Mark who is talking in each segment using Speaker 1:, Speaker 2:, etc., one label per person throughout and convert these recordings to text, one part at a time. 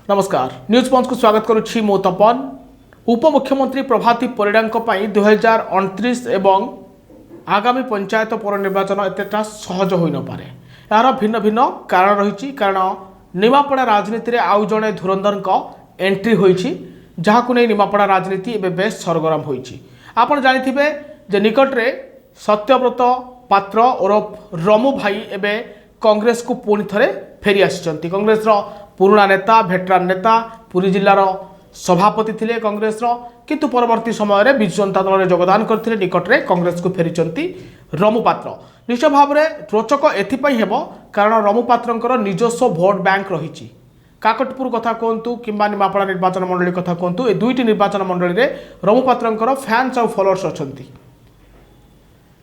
Speaker 1: नमस्कार न्यूज पंच को स्वागत करुच्ची मो तपन। उपमुख्यमंत्री प्रभाती परिडा 2029 एवं आगामी पंचायत पौर निर्वाचन एतटा सहज हो न पारे। यार भिन्न भिन्न कारण रही। कारण निमापड़ा राजनीति में आउ जड़े धुरंधर एंट्री होईछि, जहाकु नहीं निमापड़ा राजनीति एवं बेस सरगरम होईछि। आपण जानिथिबे जे निकटरे सत्यव्रत पात्र ओरफ रमु भाई एवं कांग्रेस को पुणी थरे फेरी आसिचंती। कांग्रेस पुराना नेता भेटरान नेता पुरी जिलार सभापति थिले कांग्रेस किंतु परवर्ती समय में विजु जनता दल में योगदान करथिले। निकटरे कांग्रेस को फेरीचंती रमु पात्र। निश्चय भाव में रोचक एथिपाई हेबो कारण रमु पात्रंकर निजस्व भोट बैंक रही। काकटपुर कथा कहतु कि निमापड़ा निर्वाचन मंडली कथा कहतु, ए दुईटी निर्वाचन मंडली में रमु पात्रंकर फैन्स और फॉलोअर्स अच्छी।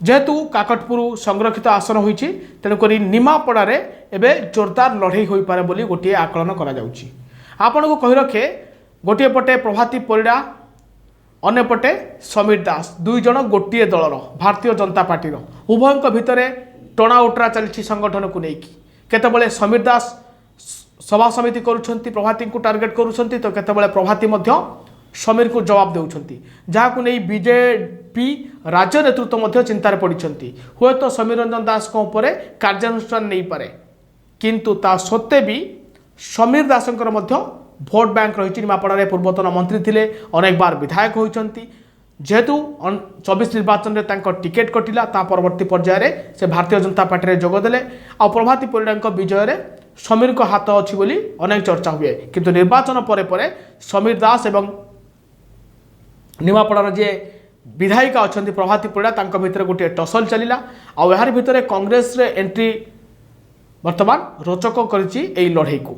Speaker 1: जेहेतु काकटपुर संरक्षित आसन होईछि तेणुक निमापड़ा एवं जोरदार लड़ई हो पारे बोली गोटे आकलन करा जाउछि। आपण को कहि रखे गोटे पटे प्रभाती परिडा अन्यपटे समीर दास, दुई जन गोटे दलर भारतीय जनता पार्टी उभयों भितर टणा उटरा चली संगठन को लेकिन। केतबेले समीर दास सभा समिति करुछंती प्रभाती को टार्गेट करुछंती तो केतबेले प्रभाती मध्य समीर को जवाब देउछंती, जहाकु नहीं बीजेपी राज्य नेतृत्व मध्य चिंतार पड़िछंती। हुए तो समीर रंजन दास को ऊपर कार्यानुष्ठान नहीं पारे, किंतु ता सत्ते भी समीर दासंकर मध्य भोट बैंक रही। निमापड़ा पूर्वतन मंत्री थिले, अनेक बार विधायक होइछंती। जेहेतु 24 निर्वाचन में तांको टिकेट कटिला, ता परवर्ती पर्यायर से भारतीय जनता पार्टी में जोगदेले। आ प्रभाती परिडा विजय में समीर को हाथ अच्छी बोली अनेक चर्चा हुए, किंतु निर्वाचन पर समीर दास एवं निमापड़ार जे विधायिका अच्छा प्रभाती परिडा तांको भितर गोटे टसल चलिला। आर भितर कांग्रेस रे एंट्री वर्तमान रोचक करिछि एई लड़ई को।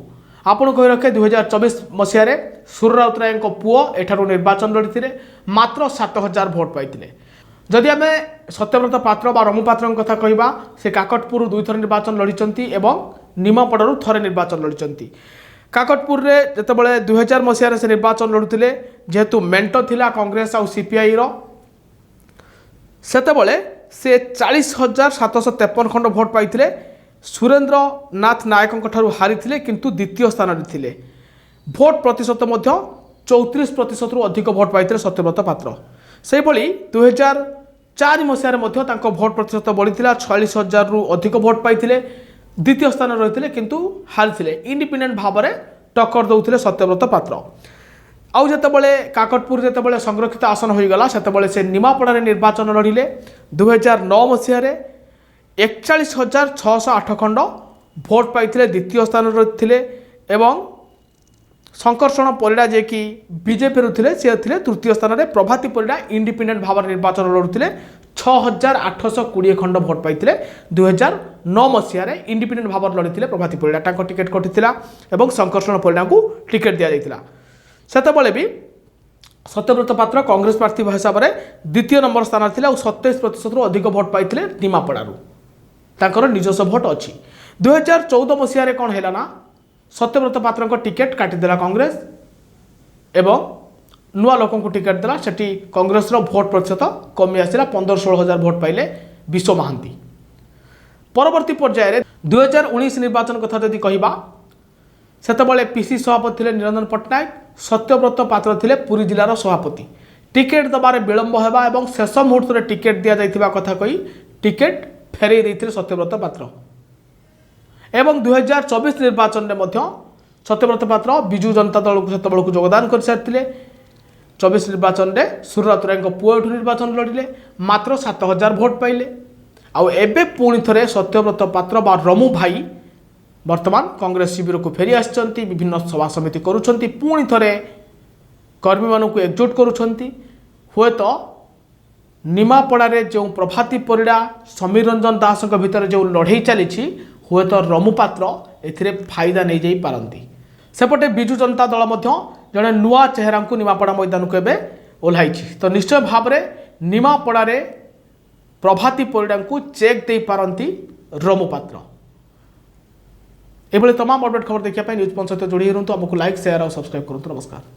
Speaker 1: आपण कहि रखे 2024 मसीह सूर्य राउतराय पुओ एठारू निर्वाचन लड़ीथिले, मात्र 7000 भोट पाइथिले। जदि आम सत्यव्रत पात्र बा रमु पात्र कथा कहवा, से काकटपुर 2 थर निर्वाचन लड़ीचंती एवं निमापड़ारू थरे निर्वाचन लड़ीचंती। काकटपुर रे जेतेबेले 2000 मसीह से निर्वाचन लड़ुथिले, जेहेतु मेंटो थिला कांग्रेस आउ सीपीआई रो, सेतेबेले से 40,753 खंड भोट पाइथिले। सुरेंद्र नाथ नायकों ठारू हारी, किंतु द्वितीय स्थान में थिले। भोट प्रतिशत मध्य 34% रु अधिक भोट पाइथिले सत्यव्रत पात्र। से भली 2004 मसीह भोट प्रतिशत बढ़ीथिला, 46,000 रु अधिक भोट पाइथिले। द्वितीय स्थान रही, किंतु हारी इंडिपेंडेंट भाव में टक्कर दौले सत्यव्रत पात्र। आउ जितेबाला काकटपुर जितेबाला संरक्षित आसन हो गला, सेतेबाला से निमापड़ा निर्वाचन लड़िले। 2009 मसीह 41,608 खंड भोट पाइथिले, द्वितीय स्थान रही। एवं शंकरषण परिडा जे कि बीजेपी थे सी थे तृतीय स्थान में। प्रभाती परिडा इंडिपेंडेंट भाव में निर्वाचन लड़ुते 6,820 खंड भोट पाइथिले। 2009 मसीह इंडिपेंडेंट भाव में लड़ी प्रभाती परिडा, तांको टिकेट कटिथिला एवं शंकरषण परिडा को टिकेट दिया जाइथिला। सेतेबेले भी सत्यव्रत पात्र कांग्रेस प्रार्थी हिसाब से द्वितीय नंबर स्थान थिला और 27% अधिक भोट पाइथिले निमापड़ारू। तांकर निजस्व भोट अच्छी। 2014 मसीह कौन है ना, सत्यव्रत पात्र को टिकेट काटिदेला कांग्रेस एवं नुआ लोकों को टिकेट देला। सेठी कांग्रेस रो भोट प्रतिशत कमी आसला, 15-16 हजार भोट पाइले विश्व महांती। परवर्ती पर्यायर 2019 निर्वाचन कथा जदि कहबा, सेतेबेले पीसी सभापति थे निरंजन पट्टनायक, सत्यव्रत पात्र थे पुरी जिलार सभापति। टिकेट दबारे विलंब होगा एवं शेष मुहूर्त में टिकेट दि जाइथिबा कथा कही टिकेट फेरई देइथिले सत्यव्रत पात्र। एवं 2024 निर्वाचन में सत्यव्रत पात्र विजु जनता दल को सेतेबेले को योगदान कर सारिथिले। 24 निर्वाचन में सूर्य राउतराय पुओ निर्वाचन लड़िले, मात्र 7,000 भोट पाइले। आउ एबे पुणी थरे सत्यव्रत पात्र बा रमु भाई वर्तमान कांग्रेस शिविर को फेरी आसिचंती, विभिन्न सभा समिति करुछंती, पुणी थरे कर्मी मानू को एकजुट करुछंती। हुए तो निमापड़ा जो प्रभाती परिडा समीर रंजन दास भितर जो लड़ई चली, हुए तो रमु पात्र एथिरे फायदा नहीं जाई पारंती। सेपटे विजु जनता दल जड़े नुआ चेहरा को निमापड़ा मैदान को एबे ओह्लाई। तो निश्चय भाव में निमापड़ा प्रभाती परिडा को चेक दे पारंती रमु पात्र। एभली तमाम अपडेट खबर देखिए न्यूज पंच सहित जोड़ी रुहतु। आमको लाइक शेयर और सब्सक्राइब करूँ। नमस्कार।